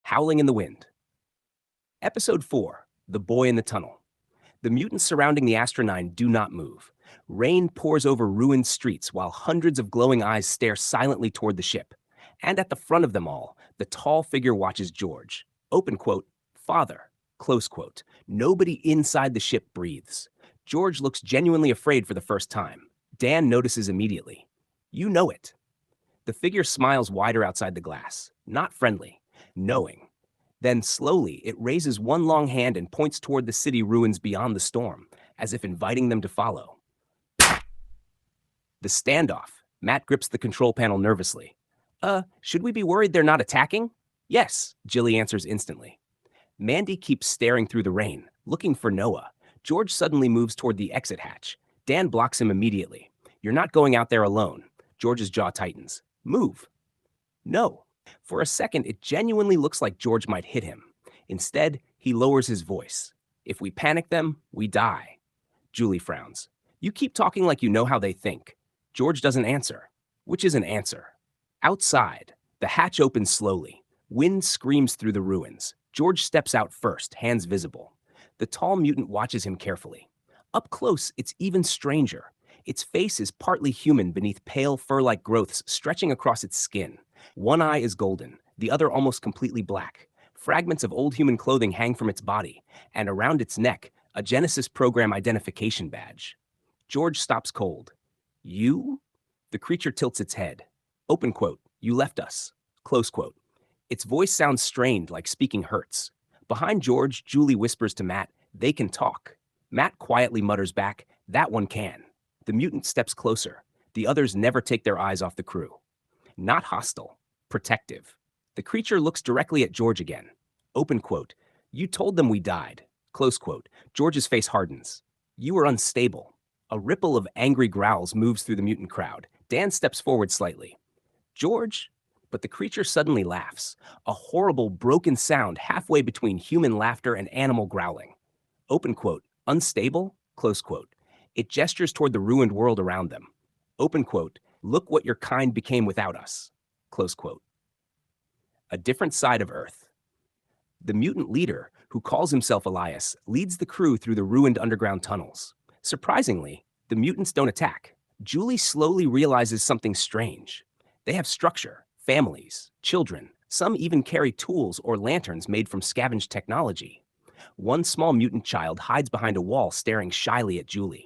Howling in the Wind. Episode 4, The Boy in the Tunnel. The mutants surrounding the Astronine do not move. Rain pours over ruined streets while hundreds of glowing eyes stare silently toward the ship. And at the front of them all, the tall figure watches George. Open quote, "Father," close quote. Nobody inside the ship breathes. George looks genuinely afraid for the first time. Dan notices immediately. "You know it." The figure smiles wider outside the glass, not friendly, knowing. Then slowly, it raises one long hand and points toward the city ruins beyond the storm, as if inviting them to follow. The standoff. Matt grips the control panel nervously. Should we be worried they're not attacking?" "Yes," Jilly answers instantly. Mandy keeps staring through the rain, looking for Noah. George suddenly moves toward the exit hatch. Dan blocks him immediately. "You're not going out there alone." George's jaw tightens. "Move." "No." For a second, it genuinely looks like George might hit him. Instead, he lowers his voice. "If we panic them, we die." Julie frowns. "You keep talking like you know how they think." George doesn't answer, which is an answer. Outside, the hatch opens slowly. Wind screams through the ruins. George steps out first, hands visible. The tall mutant watches him carefully. Up close, it's even stranger. Its face is partly human beneath pale fur-like growths stretching across its skin. One eye is golden, the other almost completely black. Fragments of old human clothing hang from its body, and around its neck, a Genesis program identification badge. George stops cold. "You?" The creature tilts its head. Open quote, "You left us." Close quote. Its voice sounds strained, like speaking hurts. Behind George, Julie whispers to Matt, "They can talk." Matt quietly mutters back, "That one can." The mutant steps closer. The others never take their eyes off the crew. Not hostile, protective. The creature looks directly at George again. Open quote, "You told them we died." Close quote. George's face hardens. "You were unstable." A ripple of angry growls moves through the mutant crowd. Dan steps forward slightly. "George?" But the creature suddenly laughs. A horrible, broken sound halfway between human laughter and animal growling. Open quote, "Unstable?" Close quote. It gestures toward the ruined world around them. Open quote, "Look what your kind became without us." Close quote. A different side of Earth. The mutant leader, who calls himself Elias, leads the crew through the ruined underground tunnels. Surprisingly, the mutants don't attack. Julie slowly realizes something strange. They have structure, families, children. Some even carry tools or lanterns made from scavenged technology. One small mutant child hides behind a wall staring shyly at Julie.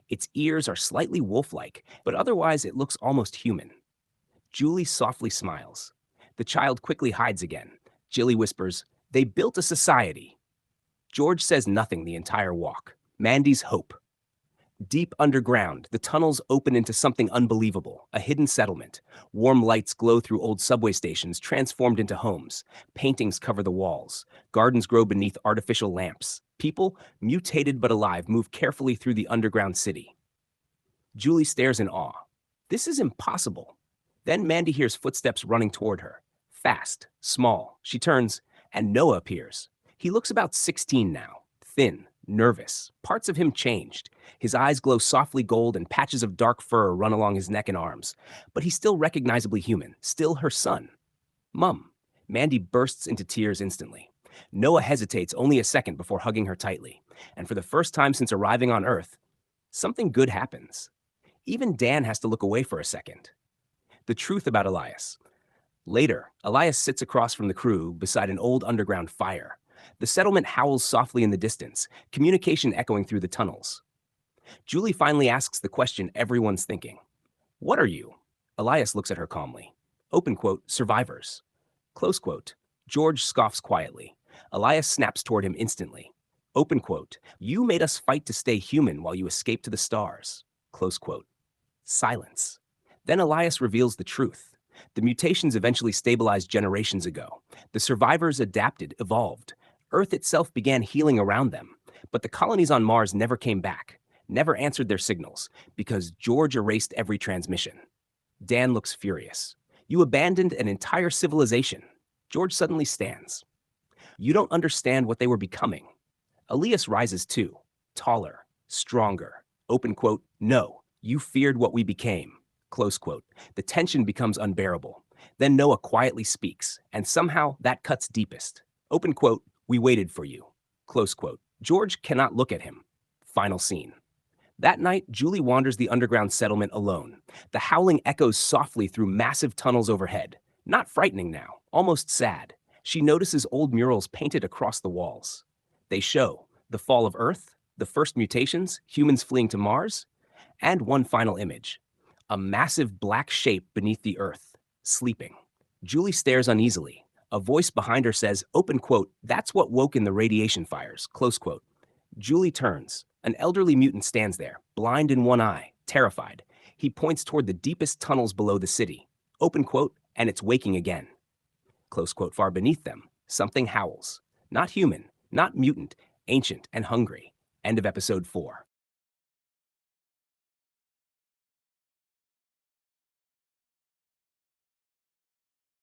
Its ears are slightly wolf-like, but otherwise it looks almost human. Julie softly smiles. The child quickly hides again. Julie whispers, "They built a society." George says nothing the entire walk. Mandy's hope. Deep underground, the tunnels open into something unbelievable, a hidden settlement. Warm lights glow through old subway stations transformed into homes. Paintings cover the walls. Gardens grow beneath artificial lamps. People, mutated but alive, move carefully through the underground city. Julie stares in awe. This is impossible. Then Mandy hears footsteps running toward her. Fast, small. She turns, and Noah appears. He looks about 16 now, thin, nervous. Parts of him changed. His eyes glow softly gold and patches of dark fur run along his neck and arms. But he's still recognizably human, still her son. "Mum." Mandy bursts into tears instantly. Noah hesitates only a second before hugging her tightly. And for the first time since arriving on Earth, something good happens. Even Dan has to look away for a second. The truth about Elias. Later, Elias sits across from the crew beside an old underground fire. The settlement howls softly in the distance, communication echoing through the tunnels. Julie finally asks the question everyone's thinking. "What are you?" Elias looks at her calmly. Open quote, "Survivors." Close quote. George scoffs quietly. Elias snaps toward him instantly. Open quote, "You made us fight to stay human while you escaped to the stars." Close quote. Silence. Then Elias reveals the truth. The mutations eventually stabilized generations ago. The survivors adapted, evolved. Earth itself began healing around them. But the colonies on Mars never came back, never answered their signals, because George erased every transmission. Dan looks furious. "You abandoned an entire civilization." George suddenly stands. "You don't understand what they were becoming." Elias rises too, taller, stronger. Open quote, "No, you feared what we became." Close quote. The tension becomes unbearable. Then Noah quietly speaks, and somehow that cuts deepest. Open quote, "We waited for you." Close quote. George cannot look at him. Final scene. That night, Julie wanders the underground settlement alone. The howling echoes softly through massive tunnels overhead. Not frightening now, almost sad. She notices old murals painted across the walls. They show the fall of Earth, the first mutations, humans fleeing to Mars, and one final image. A massive black shape beneath the Earth, sleeping. Julie stares uneasily. A voice behind her says, open quote, "That's what woke in the radiation fires," close quote. Julie turns. An elderly mutant stands there, blind in one eye, terrified. He points toward the deepest tunnels below the city. Open quote, "And it's waking again." Close quote. Far beneath them, something howls. Not human, not mutant, ancient and hungry. End of episode 4.